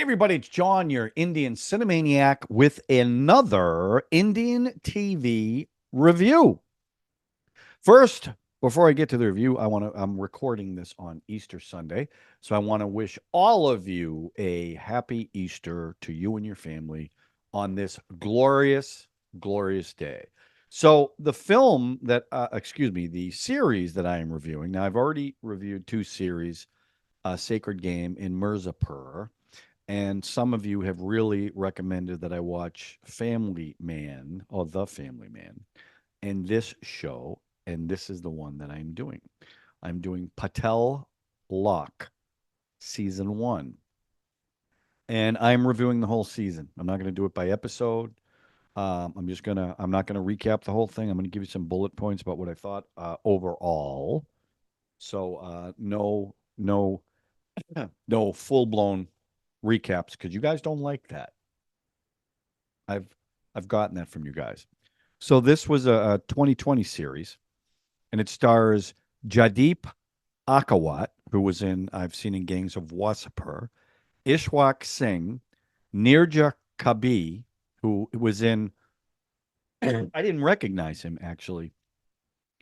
everybody, it's John, your Indian Cinemaniac, with another Indian TV review. First, before I get to the review, I'm recording this on Easter Sunday, so I want to wish all of you a happy Easter to you and your family on this glorious, glorious day. So the film that, the series that I am reviewing. Now, I've already reviewed two series, Sacred Game in Mirzapur. And some of you have really recommended that I watch Family Man or The Family Man and this show. And this is the one that I'm doing. I'm doing Paatal Lok season 1. And I'm reviewing the whole season. I'm not going to do it by episode. I'm not going to recap the whole thing. I'm going to give you some bullet points about what I thought overall. So, no full blown recaps because you guys don't like that. I've I've gotten that from you guys. So this was a 2020 series, and it stars Jadeep Akawat, who was in I've seen in Gangs of Wasseypur, Ishwak Singh, Nirja Kabi, who was in. I didn't recognize him actually.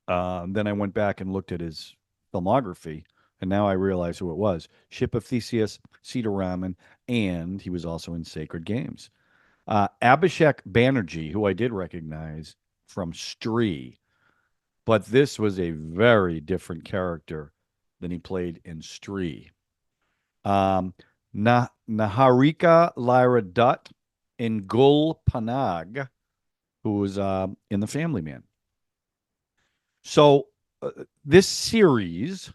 Then I went back and looked at his filmography, and now I realize who it was: Ship of Theseus, Cedar Raman, and he was also in Sacred Games. Abhishek Banerjee, who I did recognize from Stree, but this was a very different character than he played in Stree. Naharika Lyra Dutt in Gul Panag, who was in The Family Man. So this series,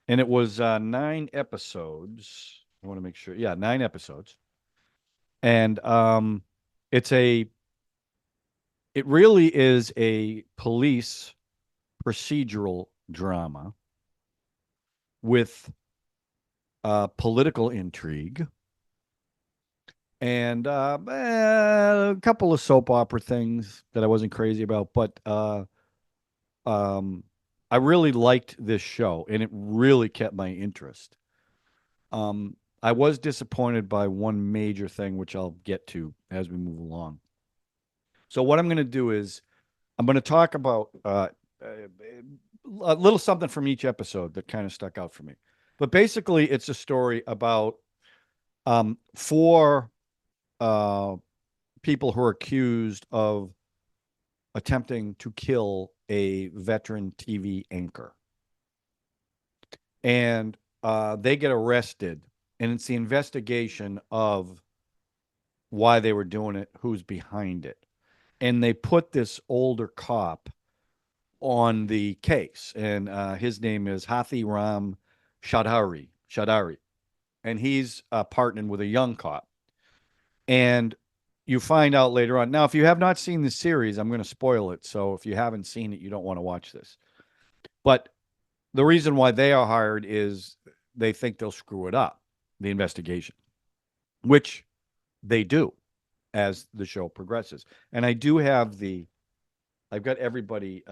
and it was 9 episodes. I want to make sure. Yeah, 9 episodes. And it really is a police procedural drama with political intrigue and a couple of soap opera things that I wasn't crazy about, but I really liked this show, and it really kept my interest. I was disappointed by one major thing, which I'll get to as we move along. So what I'm going to do is I'm going to talk about a little something from each episode that kind of stuck out for me. But basically, it's a story about 4 people who are accused of attempting to kill a veteran TV anchor. And they get arrested, and it's the investigation of why they were doing it, who's behind it. And they put this older cop on the case, and his name is Hathi Ram Shadari, and he's partnering with a young cop. And you find out later on. Now, if you have not seen the series, I'm going to spoil it. So if you haven't seen it, you don't want to watch this. But the reason why they are hired is they think they'll screw it up, the investigation, which they do as the show progresses. And I do have I've got everybody,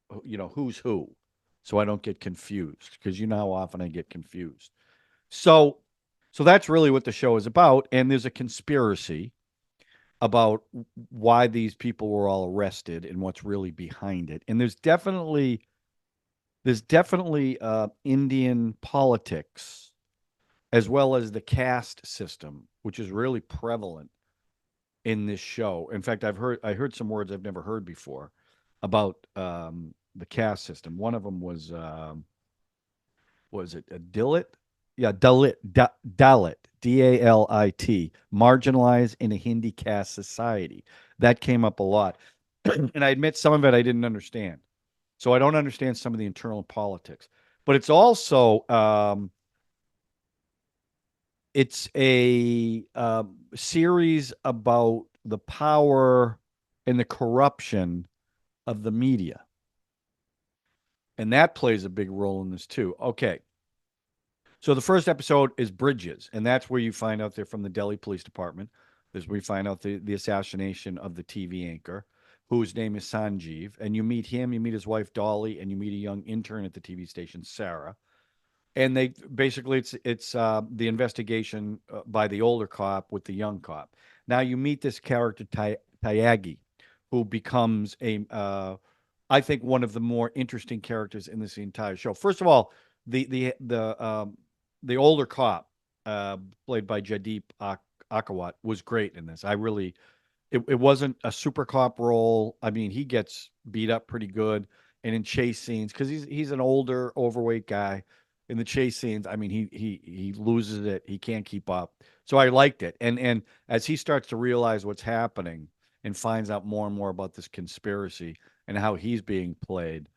who's who, so I don't get confused, because you know how often I get confused. So that's really what the show is about. And there's a conspiracy about why these people were all arrested and what's really behind it. And there's definitely Indian politics, as well as the caste system, which is really prevalent in this show. In fact, I heard some words I've never heard before about the caste system. One of them was it a Dalit? Yeah, Dalit, Dalit, Dalit, marginalized in a Hindi caste society. That came up a lot, and I admit some of it I didn't understand. So I don't understand some of the internal politics, but it's also it's a series about the power and the corruption of the media. And that plays a big role in this too. Okay. So the first episode is Bridges, and that's where you find out they're from the Delhi Police Department. This is where you find out the assassination of the TV anchor, whose name is Sanjeev. And you meet him, you meet his wife, Dolly, and you meet a young intern at the TV station, Sarah. And they basically it's the investigation by the older cop with the young cop. Now you meet this character Tayagi, who becomes a I think one of the more interesting characters in this entire show. First of all, the older cop, uh, played by Akawat, was great in this. I really it wasn't a super cop role. I mean, he gets beat up pretty good, and in chase scenes, because he's an older, overweight guy. In the chase scenes, I mean, he loses it. He can't keep up. So I liked it, and as he starts to realize what's happening and finds out more and more about this conspiracy and how he's being played,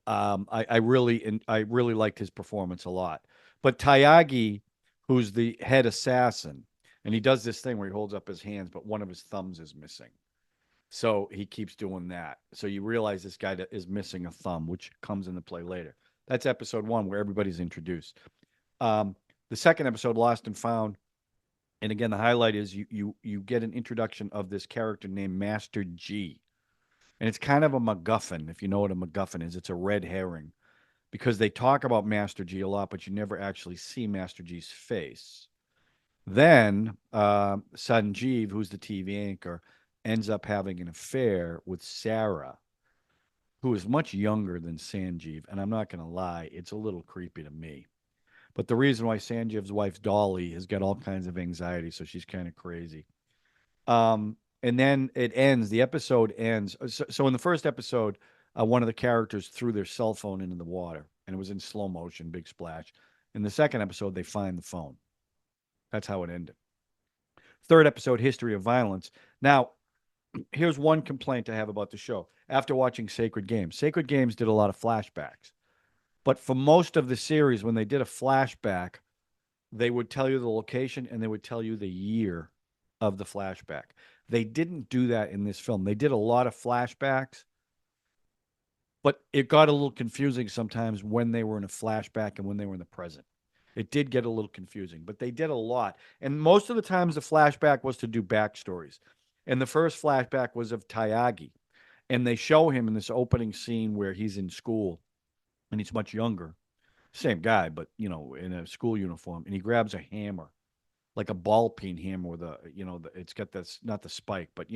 I really liked his performance a lot. But Tayagi, who's the head assassin, and he does this thing where he holds up his hands, but one of his thumbs is missing. So he keeps doing that. So you realize this guy is missing a thumb, which comes into play later. That's episode one, where everybody's introduced. Um, the second episode, Lost and Found, and again, the highlight is you get an introduction of this character named Master G, and it's kind of a MacGuffin. If you know what a MacGuffin is, it's a red herring because they talk about Master G a lot, but you never actually see Master G's face. Then Sanjeev, who's the TV anchor, ends up having an affair with Sarah, who is much younger than Sanjeev. And I'm not going to lie, it's a little creepy to me. But the reason why Sanjeev's wife, Dolly, has got all kinds of anxiety, so she's kind of crazy. And then it ends, the episode ends. So in the first episode, one of the characters threw their cell phone into the water, and it was in slow motion, big splash. In the second episode, they find the phone. That's how it ended. Third episode, History of Violence. Now, here's one complaint I have about the show. After watching Sacred Games did a lot of flashbacks. But for most of the series, when they did a flashback, they would tell you the location and they would tell you the year of the flashback. They didn't do that in this film. They did a lot of flashbacks, but it got a little confusing sometimes when they were in a flashback and when they were in the present. It did get a little confusing, but they did a lot. And most of the times, the flashback was to do backstories. And the first flashback was of Tayagi. And they show him in this opening scene where he's in school and he's much younger. Same guy, but, in a school uniform. And he grabs a hammer, like a ball peen hammer with it's got this, not the spike, but,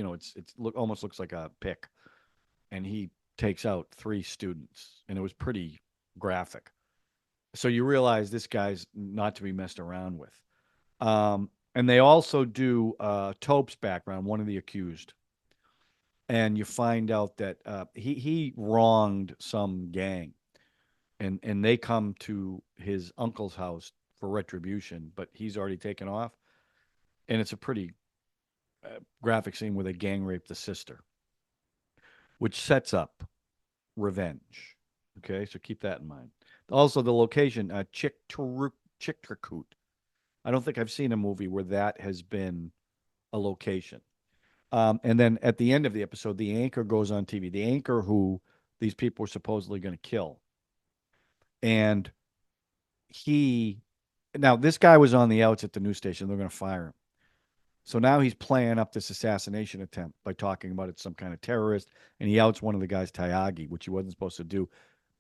almost looks like a pick. And he takes out three students. And it was pretty graphic. So you realize this guy's not to be messed around with. And they also do Tope's background, one of the accused, and you find out that he wronged some gang, and they come to his uncle's house for retribution, but he's already taken off, and it's a pretty graphic scene where they gang rape the sister, which sets up revenge. Okay, so keep that in mind. Also, the location, Chicktrikut. I don't think I've seen a movie where that has been a location. And then at the end of the episode, the anchor goes on TV. The anchor who these people were supposedly going to kill. And he, now this guy was on the outs at the news station. They're going to fire him. So now he's playing up this assassination attempt by talking about it's some kind of terrorist. And he outs one of the guys, Tayagi, which he wasn't supposed to do.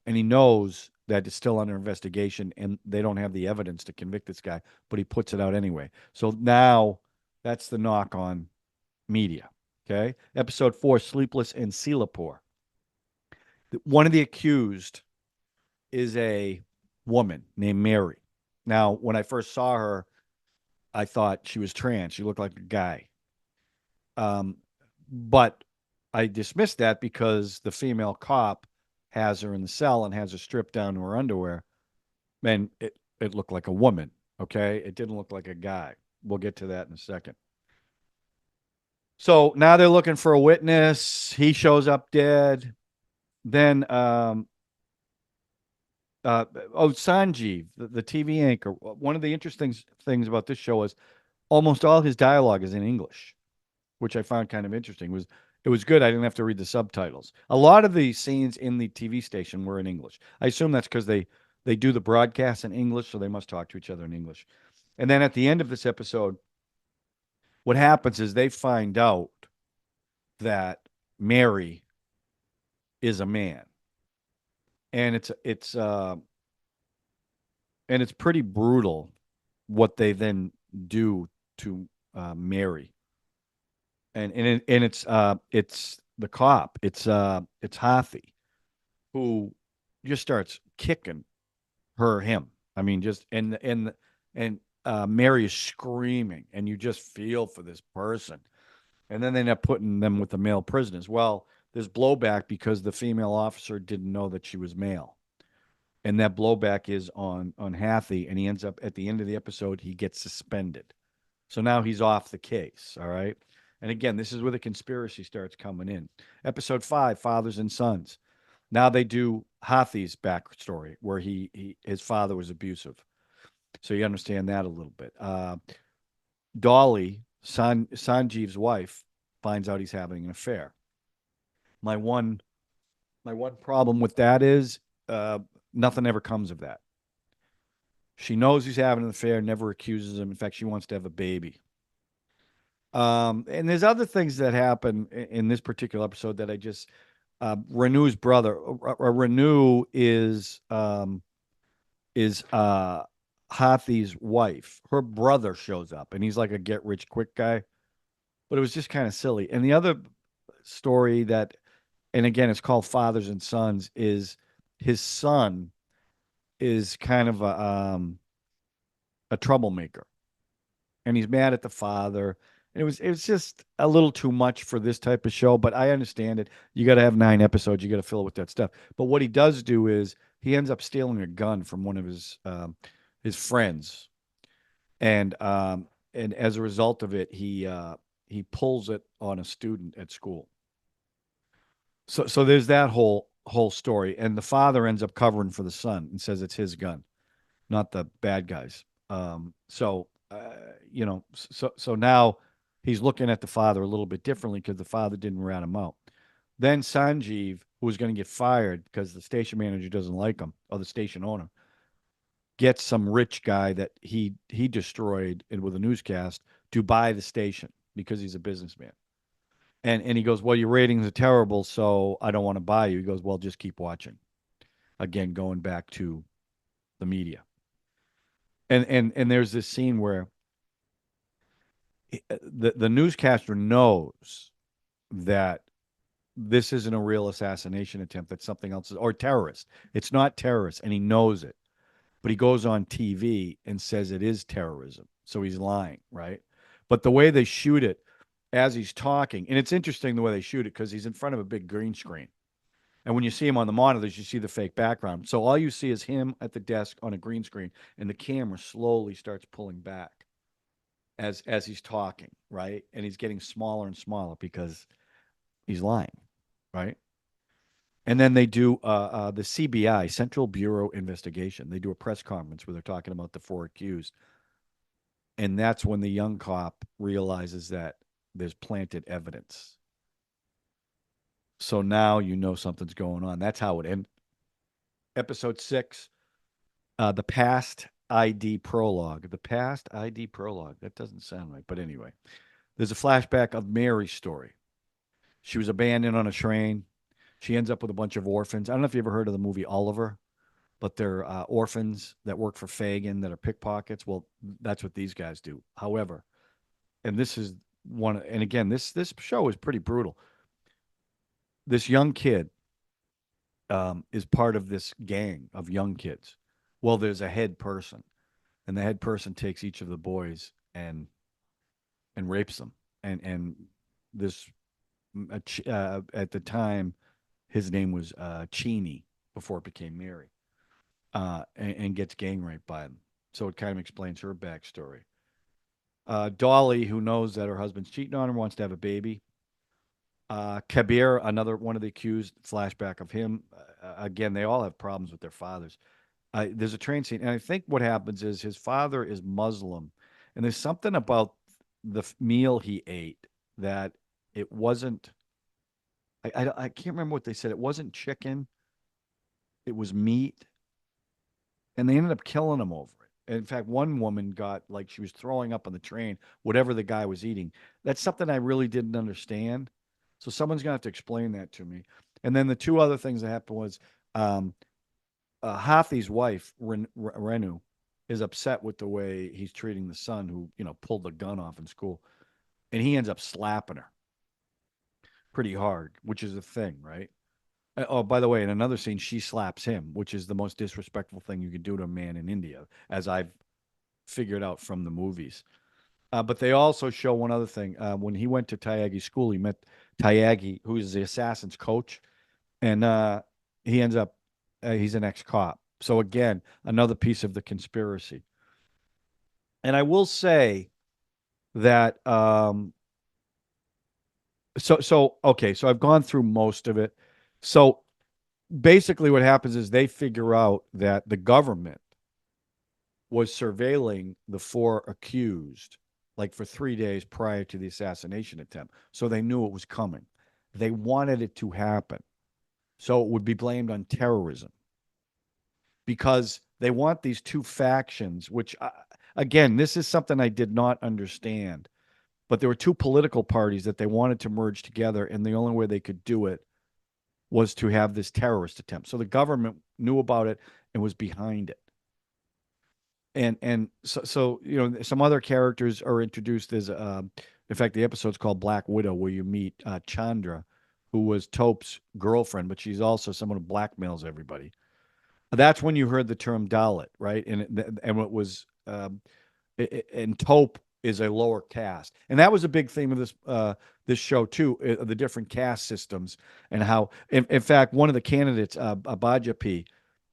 And he knows that it's still under investigation and they don't have the evidence to convict this guy, but he puts it out anyway. So now that's the knock on media. Okay. Episode 4, Sleepless in Silapur. One of the accused is a woman named Mary. Now, when I first saw her, I thought she was trans. She looked like a guy. Um, but I dismissed that because the female cop has her in the cell and has her stripped down to her underwear. And it looked like a woman. Okay. It didn't look like a guy. We'll get to that in a second. So now they're looking for a witness. He shows up dead. Then, Sanjeev, the TV anchor. One of the interesting things about this show is almost all his dialogue is in English, which I found kind of interesting. It was good. I didn't have to read the subtitles. A lot of the scenes in the TV station were in English. I assume that's because they do the broadcast in English, so they must talk to each other in English. And then at the end of this episode, what happens is they find out that Mary is a man, and and it's pretty brutal what they then do to Mary, and it's the cop, it's Hathi who just starts kicking him. I mean, just and Mary is screaming, and you just feel for this person. And then they end up putting them with the male prisoners. Well, there's blowback because the female officer didn't know that she was male, and that blowback is on Hathi, and he ends up at the end of the episode he gets suspended. So now he's off the case. All right. And again, this is where the conspiracy starts coming in. Episode 5, Fathers and Sons. Now they do Hathi's backstory, where his father was abusive. So you understand that a little bit. Dolly, Sanjeev's wife, finds out he's having an affair. My one my one problem with that is uh, nothing ever comes of that. She knows he's having an affair, never accuses him. In fact, she wants to have a baby. And there's other things that happen in this particular episode that I just Renu's brother. Renu is Hathi's wife. Her brother shows up, and he's like a get rich quick guy. But it was just kind of silly. And the other story that, and again, it's called Fathers and Sons, is his son is kind of a troublemaker, and he's mad at the father. And it was just a little too much for this type of show, but I understand it. You got to have 9 episodes. You got to fill it with that stuff. But what he does do is he ends up stealing a gun from one of his friends, and as a result of it, he pulls it on a student at school. So there's that whole story, and the father ends up covering for the son and says it's his gun, not the bad guys. So now he's looking at the father a little bit differently because the father didn't rat him out. Then Sanjeev, who was going to get fired because the station manager doesn't like him, or the station owner, gets some rich guy that he destroyed and with a newscast to buy the station because he's a businessman. And he goes, well, your ratings are terrible, so I don't want to buy you. He goes, well, just keep watching. Again, going back to the media. And there's this scene where the newscaster knows that this isn't a real assassination attempt, that something else is, or terrorist. It's not terrorist, and he knows it. But he goes on TV and says it is terrorism. So he's lying, right? But the way they shoot it as he's talking, and it's interesting the way they shoot it because he's in front of a big green screen. And when you see him on the monitors, you see the fake background. So all you see is him at the desk on a green screen, and the camera slowly starts pulling back as he's talking, right? And he's getting smaller and smaller because he's lying, right? And then they do the CBI, Central Bureau Investigation. They do a press conference where they're talking about the 4 accused. And that's when the young cop realizes that there's planted evidence. So now you know something's going on. That's how it ends. Episode 6, the past ID prologue. The past ID prologue. That doesn't sound right. But anyway, there's a flashback of Mary's story. She was abandoned on a train. She ends up with a bunch of orphans. I don't know if you ever heard of the movie Oliver, but they're orphans that work for Fagin that are pickpockets. Well, that's what these guys do. However, and this is one, and again, this show is pretty brutal. This young kid is part of this gang of young kids. Well, there's a head person, and the head person takes each of the boys and rapes them. And this at the time, his name was Cheney before it became Mary, and gets gang raped by him. So it kind of explains her backstory. Dolly, who knows that her husband's cheating on her, wants to have a baby. Kabir, another one of the accused, flashback of him. Again, they all have problems with their fathers. There's a train scene, and I think what happens is his father is Muslim, and there's something about the meal he ate that it wasn't. I can't remember what they said. It wasn't chicken. It was meat, and they ended up killing him over it. In fact, one woman got like she was throwing up on the train, whatever the guy was eating. That's something I really didn't understand. So someone's gonna have to explain that to me. And then the two other things that happened was um, Hathi's wife, Renu. is upset with the way he's treating the son who, pulled the gun off in school. And he ends up slapping her pretty hard, which is a thing, right? Oh, by the way, in another scene, she slaps him, which is the most disrespectful thing you could do to a man in India, as I've figured out from the movies. But they also show one other thing. When he went to Tyagi's school, he met Tyagi, who is the assassin's coach, and he ends up he's an ex-cop. So again, another piece of the conspiracy. And I will say that so okay, so I've gone through most of it. So basically what happens is they figure out that the government was surveilling the four accused like for 3 days prior to the assassination attempt. So they knew it was coming. They wanted it to happen. So it would be blamed on terrorism because they want these two factions, which, again, this is something I did not understand. But there were two political parties that they wanted to merge together, and the only way they could do it was to have this terrorist attempt. So the government knew about it and was behind it. And so some other characters are introduced as in fact the episode's called Black Widow, where you meet Chandra, who was Tope's girlfriend, but she's also someone who blackmails everybody. That's when you heard the term Dalit, right? And it was and Taupe is a lower caste, and that was a big theme of this show too, the different caste systems and how, in fact, one of the candidates, Abajapi,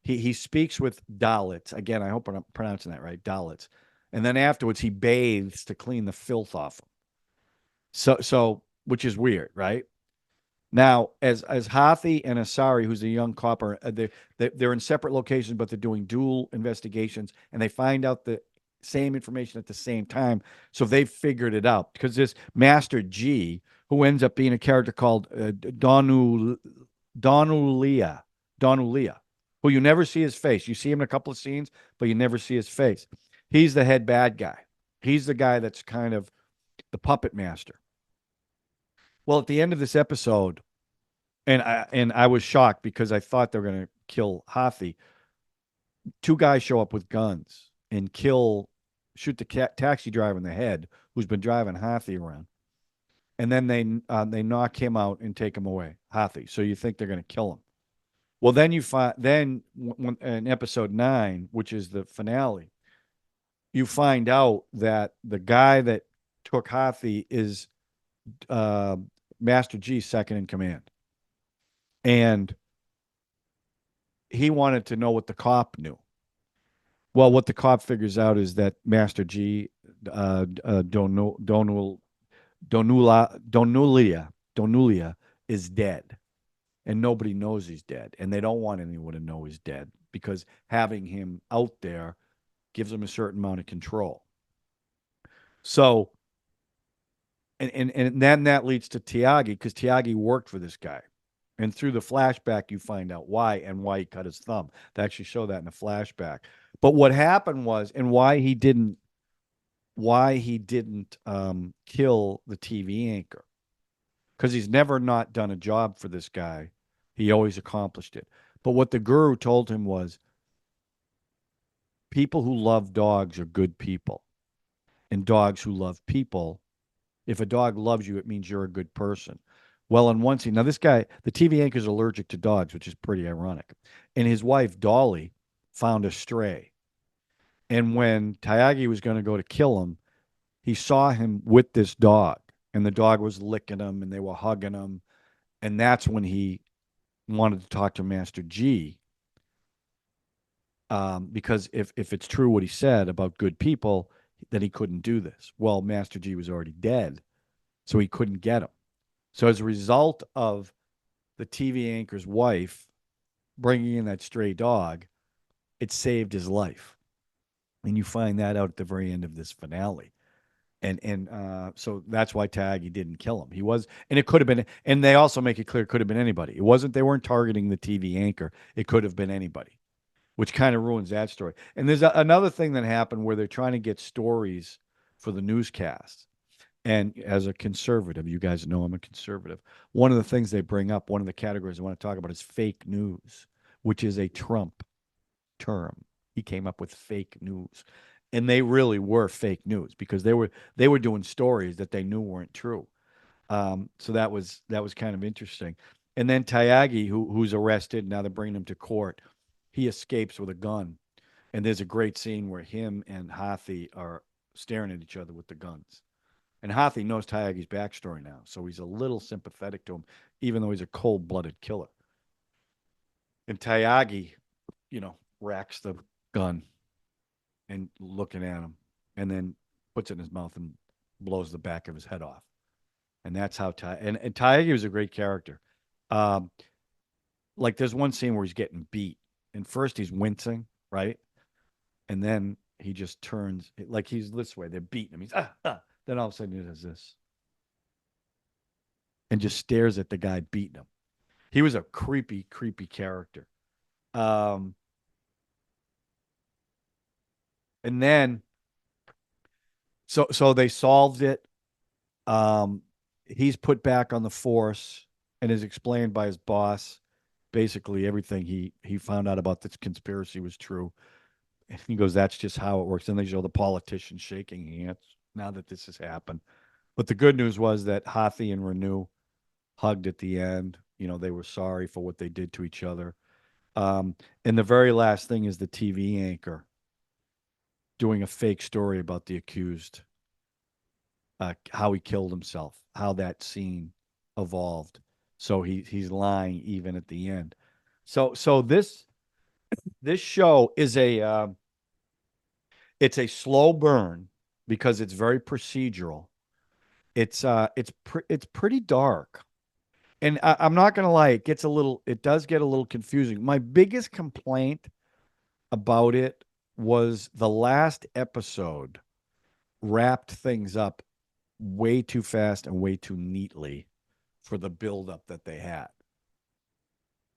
he speaks with Dalits. Again, I hope I'm pronouncing that right, Dalits, and then afterwards he bathes to clean the filth off them. So which is weird, right? Now, as Hathi and Asari, who's a young copper, they're in separate locations, but they're doing dual investigations, and they find out the same information at the same time. So they've figured it out because this Master G, who ends up being a character called Donulia, Donulia, who you never see his face. You see him in a couple of scenes, but you never see his face. He's the head bad guy. He's the guy that's kind of the puppet master. Well, at the end of this episode, and I was shocked because I thought they were going to kill Hathi. Two guys show up with guns and shoot the taxi driver in the head, who's been driving Hathi around, and then they knock him out and take him away, Hathi. So you think they're going to kill him. Well, then you find when, in episode 9, which is the finale, you find out that the guy that took Hathi is Master G's second in command. And he wanted to know what the cop knew. Well, what the cop figures out is that Master G, Donulia is dead, and nobody knows he's dead, and they don't want anyone to know he's dead because having him out there gives them a certain amount of control. So, and then that leads to Tyagi because Tyagi worked for this guy. And through the flashback, you find out why and why he cut his thumb. They actually show that in the flashback. But what happened was, and why he didn't kill the TV anchor, because he's never not done a job for this guy. He always accomplished it. But what the guru told him was, people who love dogs are good people, and dogs who love people, if a dog loves you, it means you're a good person. Well, in one scene, now this guy, the TV anchor is allergic to dogs, which is pretty ironic. And his wife, Dolly, found a stray. And when Tyagi was going to go to kill him, he saw him with this dog. And the dog was licking him and they were hugging him. And that's when he wanted to talk to Master G. Because if it's true what he said about good people, that he couldn't do this. Well, Master G was already dead, so he couldn't get him. So as a result of the TV anchor's wife bringing in that stray dog, it saved his life. And you find that out at the very end of this finale. And so that's why Tyagi didn't kill him. He was, and it could have been, and they also make it clear it could have been anybody. It wasn't, they weren't targeting the TV anchor. It could have been anybody, which kind of ruins that story. And there's another thing that happened where they're trying to get stories for the newscasts. And as a conservative, you guys know I'm a conservative. One of the things they bring up, one of the categories I want to talk about is fake news, which is a Trump term. he came up with fake news. And they really were fake news because they were doing stories that they knew weren't true. So that was kind of interesting. And then Tyagi, who's arrested, now they're bringing him to court. He escapes with a gun, and there's a great scene where him and Hathi are staring at each other with the guns. And Hathi knows Tyagi's backstory now, so he's a little sympathetic to him, even though he's a cold-blooded killer. And Tyagi, racks the gun and looking at him, and then puts it in his mouth and blows the back of his head off. And that's how and Tyagi was a great character. Um, like there's one scene where he's getting beat, and first he's wincing, right? And then he just turns like he's this way. They're beating him. He's ah. Then all of a sudden he does this and just stares at the guy beating him. He was a creepy, creepy character. Um, and then so they solved it. Um, he's put back on the force and is explained by his boss. Basically, everything he found out about this conspiracy was true. And he goes, "That's just how it works." And they show the politicians shaking hands now that this has happened. But the good news was that Hathi and Renu hugged at the end. They were sorry for what they did to each other. And the very last thing is the TV anchor doing a fake story about the accused, how he killed himself, how that scene evolved. So he's lying even at the end. So this show is it's a slow burn because it's very procedural. It's pretty dark. And I'm not gonna lie, it does get a little confusing. My biggest complaint about it was the last episode wrapped things up way too fast and way too neatly for the buildup that they had.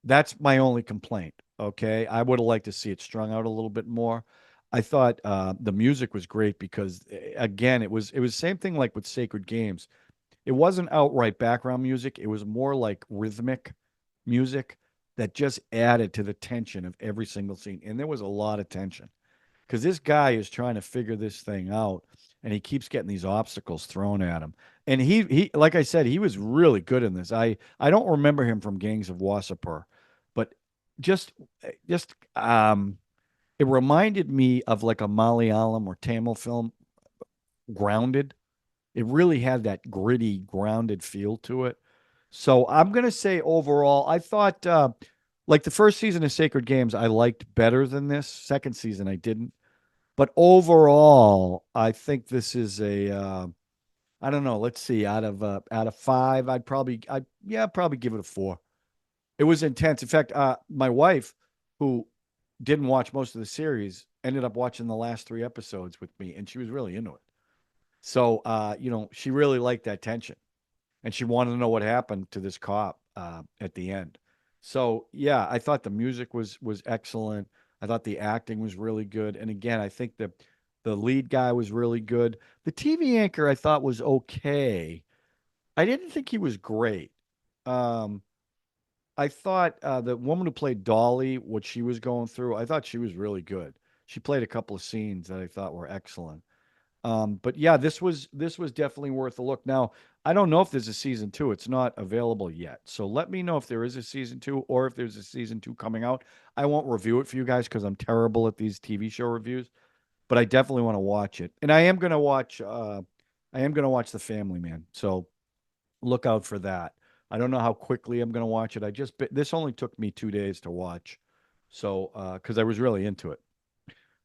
That's my only complaint. Okay, I would have liked to see it strung out a little bit more. I thought the music was great because again, it was same thing like with Sacred Games. It wasn't outright background music. It was more like rhythmic music that just added to the tension of every single scene. And there was a lot of tension because this guy is trying to figure this thing out and he keeps getting these obstacles thrown at him. And he like I said, he was really good in this. I don't remember him from Gangs of Wasseypur, but just it reminded me of like a Malayalam or Tamil film, Grounded. It really had that gritty, grounded feel to it. So I'm gonna say overall, I thought like the first season of Sacred Games, I liked better than this. Second season, I didn't. But overall, I think this is a I don't know. Let's see. Out of five, I'd probably give it a four. It was intense. In fact, my wife, who didn't watch most of the series, ended up watching the last three episodes with me, and she was really into it. So, she really liked that tension, and she wanted to know what happened to this cop at the end. So, yeah, I thought the music was excellent. I thought the acting was really good, and again, I think the lead guy was really good. The TV anchor I thought was okay. I didn't think he was great. Um, I thought the woman who played Dolly, what she was going through, I thought she was really good. She played a couple of scenes that I thought were excellent. But yeah, this was definitely worth a look. Now, I don't know if there's a season two. It's not available yet. So let me know if there is a season two or if there's a season two coming out. I won't review it for you guys because I'm terrible at these TV show reviews, but I definitely want to watch it. And I am gonna watch The Family Man. So look out for that. I don't know how quickly I'm gonna watch it. This only took me 2 days to watch. So because I was really into it.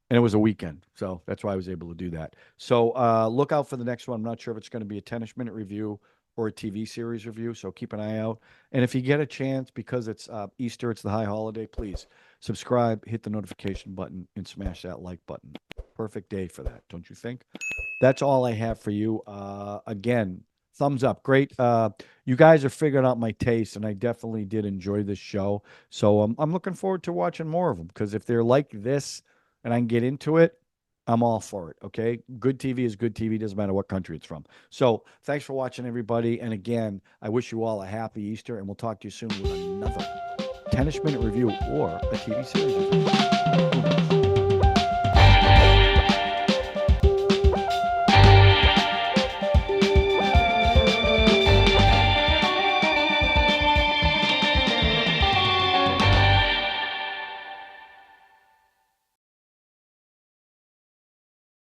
And it was a weekend, so that's why I was able to do that. So look out for the next one. I'm not sure if it's going to be a 10-ish-minute review or a TV series review, so keep an eye out. And if you get a chance, because it's Easter, it's the high holiday, please subscribe, hit the notification button, and smash that like button. Perfect day for that, don't you think? That's all I have for you. Again, thumbs up. Great. You guys are figuring out my taste, and I definitely did enjoy this show. So I'm looking forward to watching more of them because if they're like this and I can get into it, I'm all for it. Okay. Good TV is good TV. Doesn't matter what country it's from. So thanks for watching, everybody. And again, I wish you all a happy Easter, and we'll talk to you soon with another 10-ish-minute review or a TV series review.